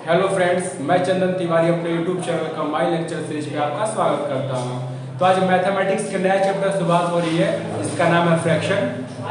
Hello friends, मैं चंदन तिवारी अपने YouTube channel का माई लेक्चर सीरीज पे आपका स्वागत करता हूँ। तो आज मैथमेटिक्स के नए चैप्टर से बात हो रही है, इसका नाम है फ्रैक्शन।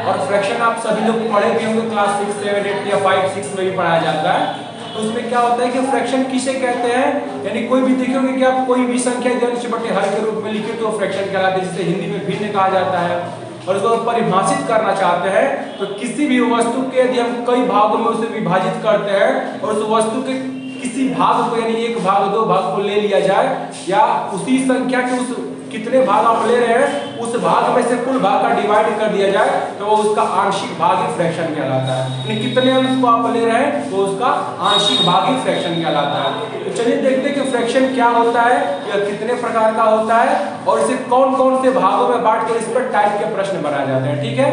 और फ्रैक्शन आप सभी लोग पढ़े भी होंगे, क्लास 6, 7, 8 या 5, 6 में भी पढ़ाया जाता है। तो उसमें क्या होता है कि फ्रैक्शन किसे कहते हैं, यानी कोई भी देखोगे कि आप कोई भी संख्या अंश बटे हर के रूप में लिखे तो फ्रैक्शन कहलाते हैं, जिसे हिंदी में भिन्न कहा जाता है। और इसको परिभाषित करना चाहते हैं तो किसी भी वस्तु के यदि हम कई भागों में उसे विभाजित करते हैं और उस वस्तु के किसी भाग को, यानी एक भाग दो भाग को ले लिया जाए, या उसी संख्या के उस कितने भाग आप ले रहे हैं उस भाग में से कुल भाग का डिवाइड कर दिया जाए तो वो उसका आंशिक भाग ही फ्रैक्शन कहलाता है। यानी कितने अंश को आप ले रहे हैं तो उसका आंशिक भाग ही फ्रैक्शन कहलाता है। तो चलिए देखते हैं कि फ्रैक्शन क्या होता है, या कितने प्रकार का होता है और इसे कौन कौन से भागों में बांट कर इस पर टाइप के प्रश्न बनाए जाते हैं। ठीक है,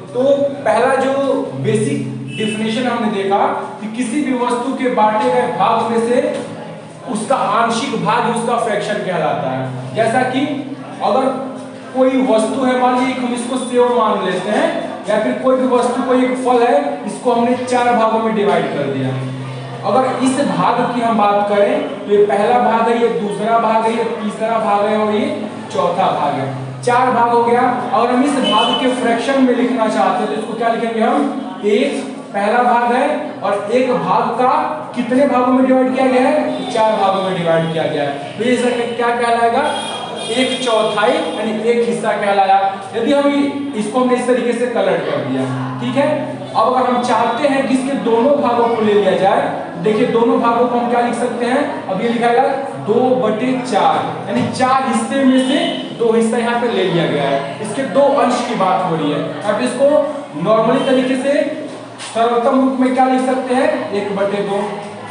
तो पहला जो बेसिक डिफिनेशन हमने देखा कि किसी भी वस्तु के बांटे गए भाग में से उसका आंशिक भाग उसका फ्रैक्शन कहलाता है। जैसा कि अगर कोई वस्तु है, मान लीजिए हम इसको सेव मान लेते हैं, या फिर कोई भी वस्तु, कोई एक फल है, इसको हमने 4 भागों में डिवाइड कर दिया। अगर इस भाग की हम बात करें तो ये पहला भाग है, ये दूसरा भाग है, ये तीसरा भाग है और ये चौथा भाग है। 4 भाग हो गया। अगर हम इस भाग के फ्रैक्शन में लिखना चाहते हैं तो इसको क्या लिखेंगे हम, एक पहला भाग है और एक भाग का कितने भागों में डिवाइड किया गया है, 4 भागों में डिवाइड किया गया है। तो ये क्या कहलाएगा, 1/4 यानी एक हिस्सा कहलाया। यदि हम इसको हमने इस तरीके से कलर कर दिया, ठीक है। अब अगर हम चाहते हैं कि इसके दोनों भागों को ले लिया जाए, देखिए दोनों भागों को हम क्या लिख सकते हैं, अब ये लिखा है 2/4, यानी 4 हिस्से में से 2 हिस्सा यहाँ पे ले लिया गया है। इसके 2 अंश की बात हो रही है। अब इसको नॉर्मली तरीके से सरलतम रूप में क्या लिख सकते हैं, 1/2।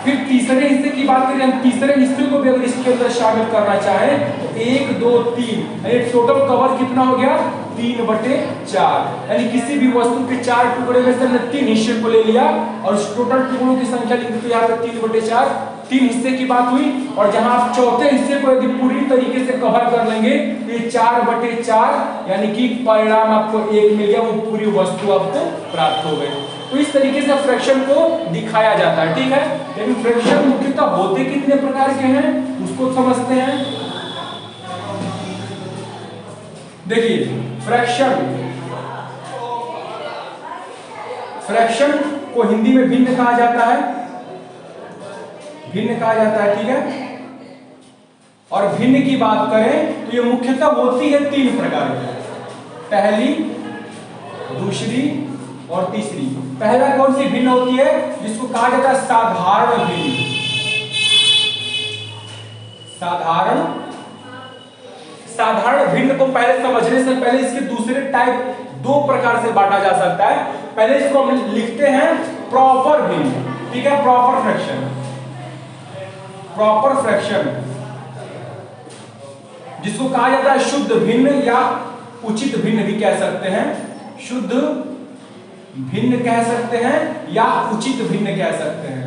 फिर तीसरे हिस्से की बात करें, हम तीसरे हिस्से को भी अगर इसके अंदर शामिल करना चाहें तो 1, 2, 3, यानी टोटल कवर कितना हो गया, 3/4। यानी किसी भी वस्तु के 4 टुकड़े में से हमने 3 हिस्से को ले लिया और टोटल टुकड़ों की संख्या लिखी तो यहाँ पे 3/4, 3 हिस्से की बात हुई। और जहां आप चौथे हिस्से को यदि पूरी तरीके से कवर कर लेंगे तो ये 4/4, यानी कि परिणाम आपको 1 मिल गया, वो पूरी वस्तु आपको प्राप्त हो गई। तो इस तरीके से फ्रैक्शन को दिखाया जाता है। ठीक है, लेकिन फ्रैक्शन मुख्यतः होते कितने प्रकार के हैं उसको समझते हैं। देखिए फ्रैक्शन को हिंदी में भिन्न कहा जाता है, भिन्न कहा जाता है। ठीक है, और भिन्न की बात करें तो ये मुख्यतः होती है 3 प्रकार की, पहली, दूसरी और तीसरी। पहला कौन सी भिन्न होती है, जिसको कहा जाता है साधारण भिन्न। साधारण भिन्न को पहले समझने से पहले इसके दूसरे टाइप 2 प्रकार से बांटा जा सकता है। पहले इसको हम लिखते हैं प्रॉपर भिन्न। ठीक है, प्रॉपर फ्रैक्शन जिसको कहा जाता है शुद्ध भिन्न या उचित भिन्न भी कह सकते हैं, शुद्ध भिन्न कह सकते हैं या उचित भिन्न कह सकते हैं,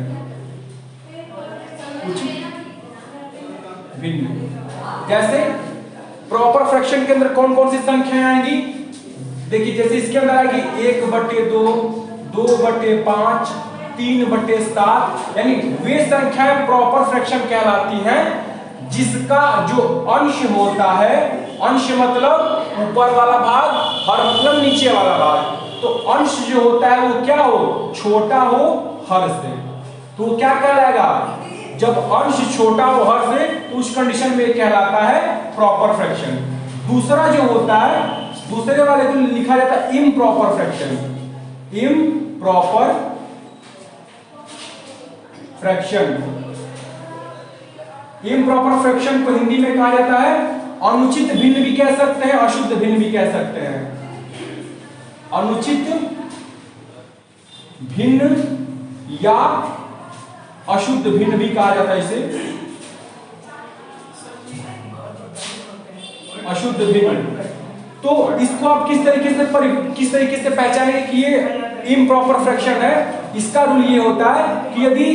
उचित भिन्न। जैसे प्रॉपर फ्रैक्शन के अंदर कौन कौन सी संख्याएं आएंगी, देखिए जैसे इसके अंदर आएगी 1/2, 2/5, 3/7, यानी वे संख्याएं प्रॉपर फ्रैक्शन कहलाती हैं जिसका जो अंश होता है, अंश मतलब ऊपर वाला भाग, हर मतलब नीचे वाला भाग, तो अंश जो होता है वो क्या हो, छोटा हो हर से, तो क्या कहलाएगा, जब अंश छोटा हो हर से तो उस कंडीशन में कहलाता है प्रॉपर फ्रैक्शन। दूसरा जो होता है, दूसरे वाले को लिखा जाता है इम्प्रॉपर फ्रैक्शन। इम्प्रॉपर फ्रैक्शन को हिंदी में कहा जाता है अनुचित भिन्न भी कह सकते हैं, अशुद्ध भिन्न भी कह सकते हैं। अनुचित भिन्न या अशुद्ध भिन्न भी कहा जाता है इसे, अशुद्ध भिन्न। तो इसको आप किस तरीके से पहचानेंगे कि ये इम्प्रॉपर फ्रैक्शन है। इसका रूल ये होता है कि यदि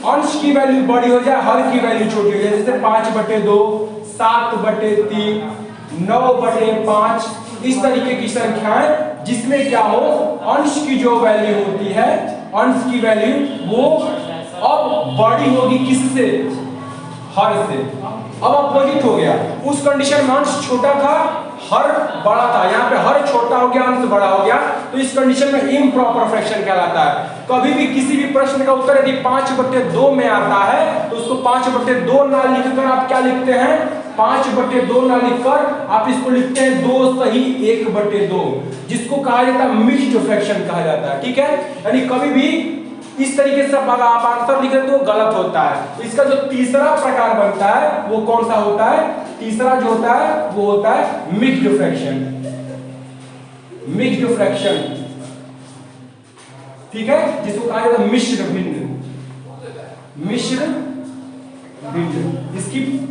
अंश की वैल्यू बड़ी हो जाए, हर की वैल्यू छोटी हो जाए, जैसे 5/2, 7/3, 9/5, इस तरीके की संख्याएं जिसमें क्या हो, अंश की जो वैल्यू होती है, अंश की वैल्यू वो अब बड़ी होगी किससे, हर से। अब अपोजिट हो गया, उस कंडीशन में अंश छोटा था हर बड़ा था, यहाँ पे हर छोटा हो गया अंश बड़ा हो गया, तो इस कंडीशन में इम्प्रॉपर फ्रैक्शन कहलाता है। कभी भी किसी भी प्रश्न का उत्तर यदि 5/2 में आता है तो उसको 5/2 ना लिखकर आप क्या लिखते हैं, 5/2 ना लिखकर आप इसको लिखते हैं 2 सही 1/2, जिसको कहा जाता है मिक्स्ड फ्रैक्शन कहा जाता है। ठीक है, यानी कभी भी इस तरीके से अगर आप आंसर लिखें तो गलत होता है। तो इसका जो तीसरा प्रकार बनता है वो कौन सा होता है, तीसरा जो होता है वो होता है मिक्स्ड फ्रैक्शन। मिक्स्ड फ्रैक्शन, ठीक है, जिसको कहा जाता है मिश्र भिन्न। मिश्र भिन्न,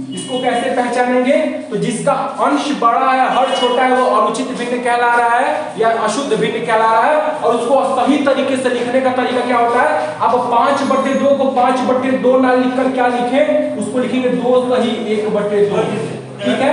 इसको कैसे पहचानेंगे, तो जिसका अंश बड़ा है हर छोटा है वो अनुचित भिन्न कहला रहा है या अशुद्ध भिन्न कहला रहा है, और उसको सही तरीके से लिखने का तरीका क्या होता है, आप 5/2 को 5/2 ना लिखकर क्या लिखें, उसको लिखेंगे 2 सही 1/2। ठीक है,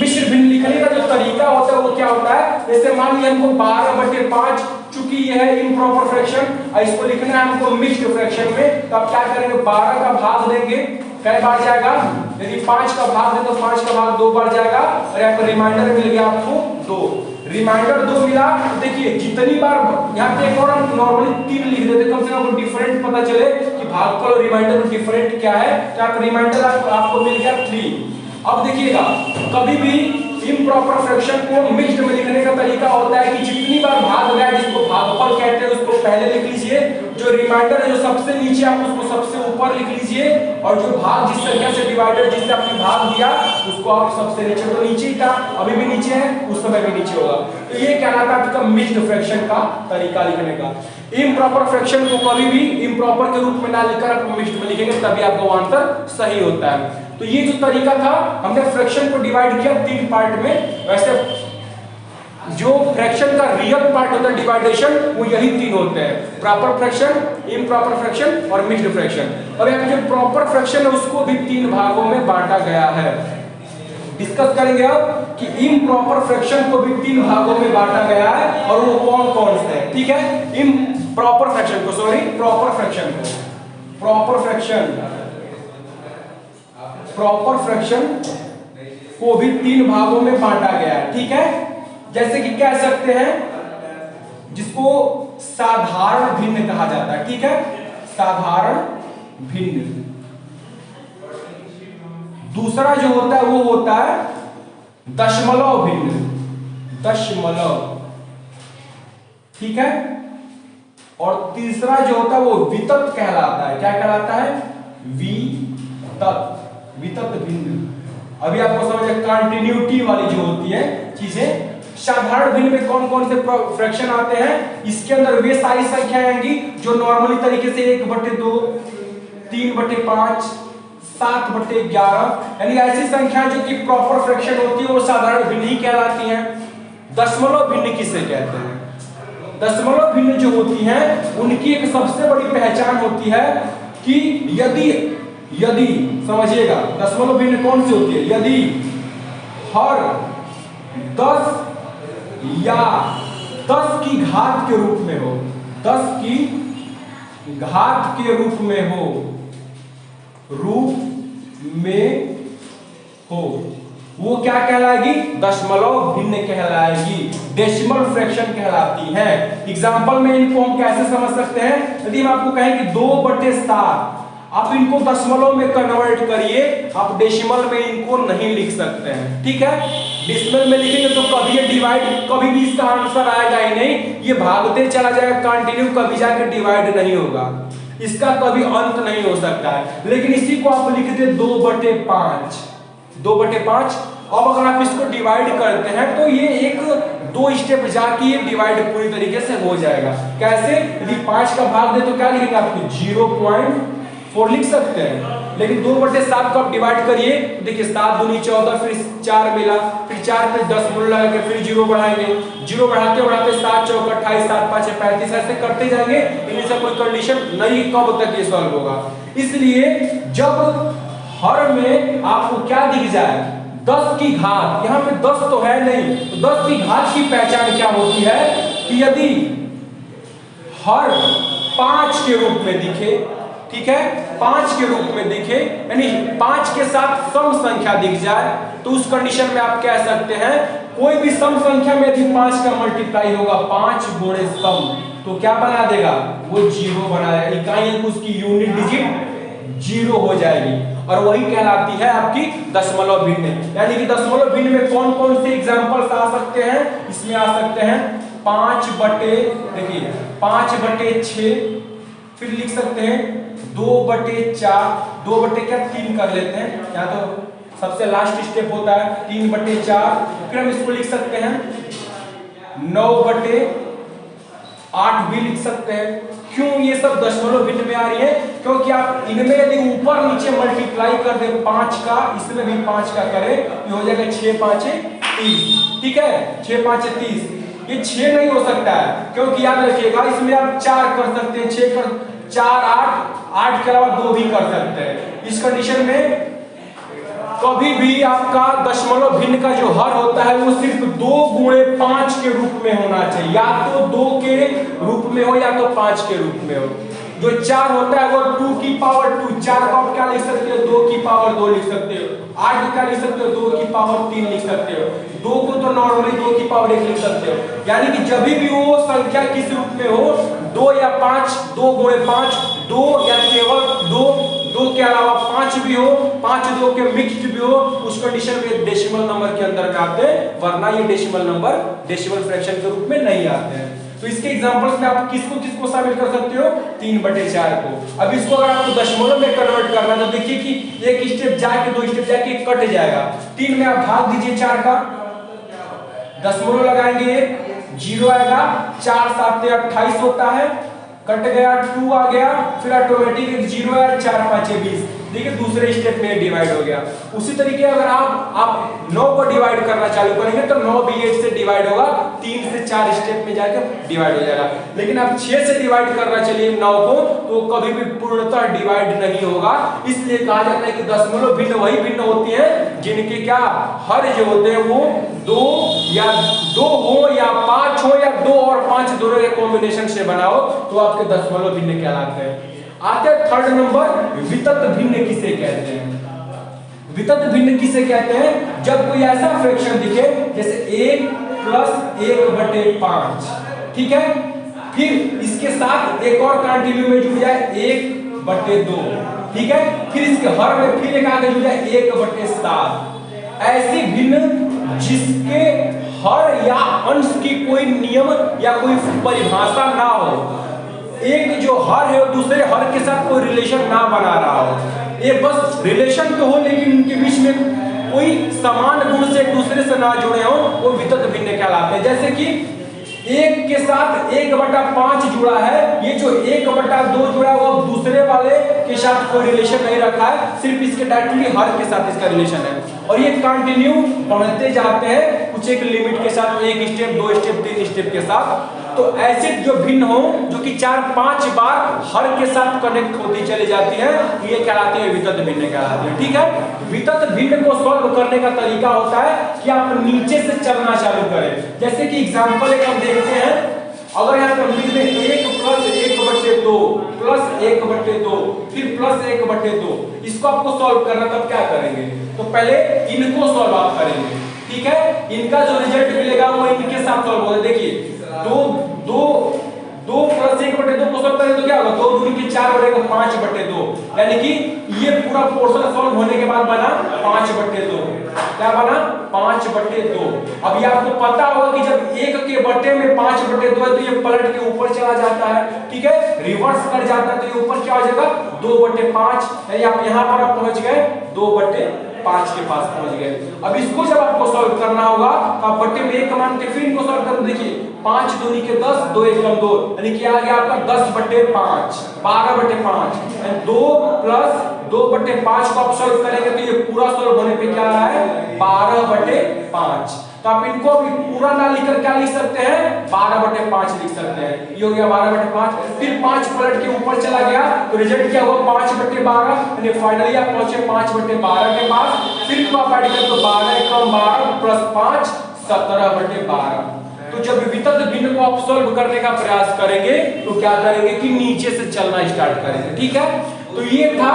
मिश्र भिन्न लिखने का जो तरीका होता है वो क्या होता है, जैसे मान लीजिए हमको 12/5, चूंकि यह है इम्प्रॉपर फ्रैक्शन और इसको लिखना है हमको मिक्स्ड फ्रैक्शन में, तो आप क्या करेंगे, 12 का भाग देंगे, कई बार जाएगा, यदि 5 का भाग दे तो 5 का भाग 2 बार जाएगा, और यहाँ पर रिमाइंडर मिल गया आपको 2, रिमाइंडर 2 मिला। देखिए जितनी बार यहाँ पे एक और हम नॉर्मली 3 लिख देते, कम से कम डिफरेंट पता चले कि भागफल और रिमाइंडर में डिफरेंट क्या है, तो आप रिमाइंडर आपको मिल गया 3। अब देखिएगा, कभी भी इम्प्रॉपर फ्रैक्शन को मिक्स्ड में लिखने का तरीका होता है कि जितनी बार भाग गया, जिसको भागफल कहते हैं, उसको पहले लिख लीजिए, जो रिमाइंडर है जो सबसे नीचे आप उसको सबसे ऊपर लिख लीजिए, और जो भाग जिस संख्या से डिवाइडेड जिससे आपने भाग दिया उसको आप सबसे नीचे, तो नीचे ही था, अभी भी नीचे है, उस समय भी नीचे होगा। तो ये कहलाता है आपका मिक्स्ड फ्रैक्शन का तरीका लिखने का। इम्प्रॉपर फ्रैक्शन को कभी भी इम्प्रॉपर के रूप में ना लिखकर आप मिक्स्ड में लिखेंगे, तभी आपका आंसर सही होता है। तो ये जो तरीका था, हमने फ्रैक्शन को डिवाइड किया 3 पार्ट में। वैसे जो फ्रैक्शन का रियल पार्ट होता है डिवाइडेशन, वो यही 3 होते हैं, प्रॉपर फ्रैक्शन, इम्प्रॉपर फ्रैक्शन और मिक्स्ड फ्रैक्शन। और यहाँ जो प्रॉपर फ्रैक्शन है उसको भी 3 भागों में बांटा गया है। डिस्कस करेंगे अब कि इम्प्रॉपर फ्रैक्शन को भी 3 भागों में बांटा गया है, और वो कौन कौन से हैं। ठीक है, इम्प्रॉपर फ्रैक्शन को, सॉरी प्रॉपर फ्रैक्शन को, प्रॉपर फ्रैक्शन को भी 3 भागों में बांटा गया है। ठीक है, जैसे कि कह सकते हैं जिसको साधारण भिन्न कहा जाता है। ठीक है, साधारण भिन्न। दूसरा जो होता है वो होता है दशमलव भिन्न, दशमलव। ठीक है, और तीसरा जो होता है वो वितत कहलाता है। क्या कहलाता है, वितत, वितत भिन्न। अभी आपको समझ कंटिन्यूटी वाली जो होती है चीजें। साधारण भिन्न में कौन कौन से फ्रैक्शन आते हैं, इसके अंदर वे सारी संख्याएं आएंगी जो नॉर्मली तरीके से 1/2, 3/5, 7/11, यानी ऐसी संख्या जो कि प्रॉपर फ्रैक्शन होती है वो साधारण भिन्न ही कहलाती हैं। दशमलव भिन्न किसे कहते हैं, दशमलव भिन्न जो होती हैं उनकी एक सबसे बड़ी पहचान होती है कि यदि समझिएगा, दशमलव भिन्न कौन सी होती है, यदि हर 10 या 10 की घात के रूप में हो, 10 की घात के रूप में हो, वो क्या कहलाएगी, दशमलव भिन्न कहलाएगी, डेसिमल फ्रैक्शन कहलाती है। एग्जांपल में इनको हम कैसे समझ सकते हैं, यदि हम आपको कहें कि 2/7, आप इनको दशमलव में कन्वर्ट करिए, आप डेसिमल में इनको नहीं लिख सकते हैं। ठीक है, डेसिमल में लिखेंगे तो कभी ये डिवाइड, कभी भी इसका आंसर आएगा ही नहीं, ये भागते चला जाएगा कंटिन्यू, कभी जाके डिवाइड नहीं होगा, इसका कभी अंत नहीं हो सकता है। लेकिन इसी को आप लिखते 2/5, 2/5। अब अगर आप इसको डिवाइड करते हैं तो ये एक 2 स्टेप जाके ये डिवाइड पूरी तरीके से हो जाएगा। कैसे, यदि 5 का भाग दे तो क्या लिखेंगे, आपको 0.4 लिख सकते हैं। लेकिन 2/7 को आप डिवाइड करिए तो देखिए 7 दूनी 14, फिर 4 मिला, फिर 4 पे 10 मूल लगा के फिर 0 बढ़ाएंगे, 0 बढ़ाते बढ़ाते 7 चौक 28, 7 5 35, ऐसे करते जाएंगे। इनमें से कोई कंडीशन नहीं कब तक ये सॉल्व होगा। इसलिए जब हर में आपको क्या दिख जाए, 10 की घात, यहाँ पे 10 तो है नहीं, तो 10 की घात की पहचान क्या होती है कि यदि हर 5 के रूप में दिखे, ठीक है, 5 के रूप में दिखे, यानी 5 के साथ सम संख्या दिख जाए, तो उस कंडीशन में आप कह सकते हैं कोई भी सम संख्या में यदि 5 का मल्टीप्लाई होगा 5 गुणे सम, तो क्या बना देगा, वो 0 बना देगा, इकाई अंक उसकी यूनिट डिजिट 0 हो जाएगी, और वही कहलाती है आपकी दशमलव भिन्न। यानी कि दशमलव भिन्न में कौन कौन से एग्जांपल्स आ सकते हैं, इसमें आ सकते हैं 5 बटे, देखिए 5/6, फिर लिख सकते हैं 2/4, 2 बटे क्या 3 कर लेते हैं, या तो सबसे लास्ट स्टेप होता है 3/4, फिर हम इसको लिख सकते हैं 9/8 भी लिख सकते हैं। क्यों ये सब दशमलव भिन्न में आ रही है, क्योंकि आप इनमें यदि ऊपर नीचे मल्टीप्लाई कर दे 5 का, इसमें भी 5 का करें, ये हो जाएगा 6×5 = 30, ठीक है, 6×5 = 30। ये 6 नहीं हो सकता है, क्योंकि याद रखिएगा इसमें आप 4 कर सकते हैं, 6 कर 4 8 के अलावा 2 भी कर सकते हैं। इस कंडीशन में कभी भी आपका दशमलव भिन्न का जो हर होता है वो सिर्फ 2 गुणे 5 के रूप में होना चाहिए, या तो 2 के रूप में हो या तो 5 के रूप में हो। जो 4 होता है वो 2 की पावर 2, 4 को आप क्या लिख सकते हो, 2 की पावर 2 लिख सकते हो, 8 को क्या लिख सकते हो, 2 की पावर 3 लिख सकते हो, 2 को तो नॉर्मली 2 की पावर 1 लिख सकते हो। यानी कि जब भी वो संख्या किस रूप में हो, 2 या 5, 2 गुणे 5, 2 या केवल 2, 2 के अलावा 5 भी हो, 5 2 के मिक्स्ड भी हो, उस कंडीशन में डेसिमल नंबर के अंदर में आते हैं, वरना ये डेसिमल नंबर डेसिमल फ्रैक्शन के रूप में नहीं आते हैं। तो इसके एग्जांपल्स में आप किसको किसको शामिल कर सकते हो, 3/4 को। अब इसको अगर आपको दशमलव में कन्वर्ट करना है तो देखिए कि एक स्टेप जाके 2 स्टेप जाके कट जाएगा। 3 में आप भाग दीजिए 4 का, दशमलव लगाएंगे 0 आएगा, 4 7 28 होता है, कट गया 2 आ गया, फिर ऑटोमेटिक एक 0 आया, 4 5 20, देखिए दूसरे स्टेप में डिवाइड हो गया। उसी तरीके अगर आप 9 को डिवाइड करना चालू करेंगे तो 9 भी 8 से डिवाइड होगा, 3 से 4 स्टेप में जाकर डिवाइड हो जाएगा। लेकिन आप 6 से डिवाइड करना चलिए 9 को, तो कभी भी पूर्णतः डिवाइड नहीं होगा। इसलिए कहा जाता है कि दशमलव भिन्न वही भिन्न होती है जिनके क्या हर जो होते हैं वो 2 हो या 5 हो या 2 और 5 दोनों के कॉम्बिनेशन से बनाओ, तो आपके दशमलव भिन्न कहलाते हैं। आते थर्ड नंबर, वितत भिन्न किसे कहते हैं। वितत भिन्न किसे कहते हैं, जब कोई ऐसा फ्रैक्शन दिखे जैसे 1 + 1/5, ठीक है, फिर इसके साथ एक और कंटिन्यू में जुड़ जाए 1/2, ठीक है, फिर इसके हर में फिर एक आगे जुड़ जाए 1/7। ऐसी भिन्न जिसके हर या अंश की कोई नियम या कोई परिभाषा ना हो, एक जो हर है दूसरे हर के साथ कोई रिलेशन ना बना रहा हो, ये बस रिलेशन तो हो लेकिन उनके बीच में कोई समान गुण से एक दूसरे से ना जुड़े हो, वो वितत भिन्न कहलाते हैं। जैसे कि 1 के साथ 1/5 जुड़ा है, ये जो 1/2 जुड़ा है वो दूसरे वाले के साथ कोई रिलेशन नहीं रखा है, सिर्फ इसके डायरेक्टली हर के साथ इसका रिलेशन है, और ये कंटिन्यू बढ़ते जाते हैं कुछ एक लिमिट के साथ, 1 स्टेप 2 स्टेप 3 स्टेप के साथ। तो ऐसे जो भिन्न हो जो कि 4-5 बार हर के साथ कनेक्ट होती चली जाती है, ये कहलाती है वितत भिन्न कहलाती है, ठीक है। वितत भिन्न को सॉल्व करने का तरीका होता है कि आप नीचे से चलना चालू करें। जैसे कि एग्जांपल एक हम देखते हैं, अगर यहाँ पर लिख दें 1 + 1/2 + 1/2 फिर +1/2, इसको आपको सॉल्व करना, तब क्या करेंगे, तो पहले इनको सॉल्व आप करेंगे, ठीक है। इनका जो रिजल्ट मिलेगा वो इनके साथ सॉल्व होगा। देखिए 2 + 1/2 को सॉल्व करें तो क्या होगा, 2 × 4 बनेगा 5/2, यानी कि ये पूरा पोर्शन सॉल्व होने के बाद बना 5/2, क्या बना 5/2। अब ये आपको पता होगा कि जब 1 के बटे में 5/2 है तो ये पलट के ऊपर चला जाता है, ठीक है, रिवर्स कर जाता है, तो ये ऊपर क्या हो जाएगा 2/5, यानी आप यहाँ पर आप पहुंच गए 2/5 के पास पहुंच गए। अब इसको जब आपको सॉल्व करना होगा तो आप बटे में 1 मान के फिर इनको सॉल्व करो। देखिए 5 × 2 = 10, 2 × 1 = 2, यानी कि आ गया आपका 10/5, 12/5, 2 + 2/5 को आप सॉल्व करेंगे तो ये पूरा सॉल्व होने पे क्या आ रहा है 12/5। तो आप इनको भी पूरा ना लिखकर क्या लिख सकते हैं 12/5 लिख सकते हैं, ये हो गया 12/5। फिर 5 पलट के ऊपर चला गया तो रिजल्ट क्या हुआ 5/12, यानी फाइनली आप पहुंचे 5/12 के पास। फिर आप ऐड करें तो 12 × 12 + 5 17/12। तो जब वितत भिन्न को आप सॉल्व करने का प्रयास करेंगे तो क्या करेंगे कि नीचे से चलना स्टार्ट करेंगे, ठीक है। तो ये था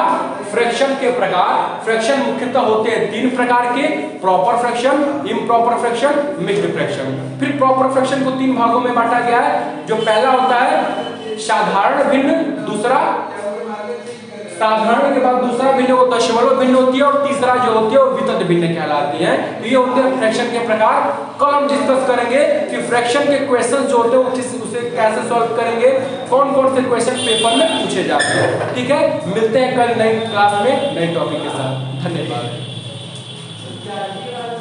फ्रैक्शन के प्रकार। फ्रैक्शन मुख्यतः होते हैं 3 प्रकार के, proper fraction, improper fraction, mixed fraction. फिर प्रॉपर फ्रैक्शन को 3 भागों में बांटा गया है। जो पहला होता है साधारण भिन्न, दूसरा साधारण के बाद दूसरा भिन्न वो दशमलव भिन्न होती है, और तीसरा जो होती है वो वितत भिन्न कहलाती है। तो ये होते हैं फ्रैक्शन के प्रकार। कल हम डिस्कस करेंगे कि फ्रैक्शन के क्वेश्चन जो होते हैं उसे कैसे सॉल्व करेंगे, कौन कौन से क्वेश्चन पेपर में पूछे जाते हैं। ठीक है, मिलते हैं कल नई क्लास में नए टॉपिक के साथ। धन्यवाद।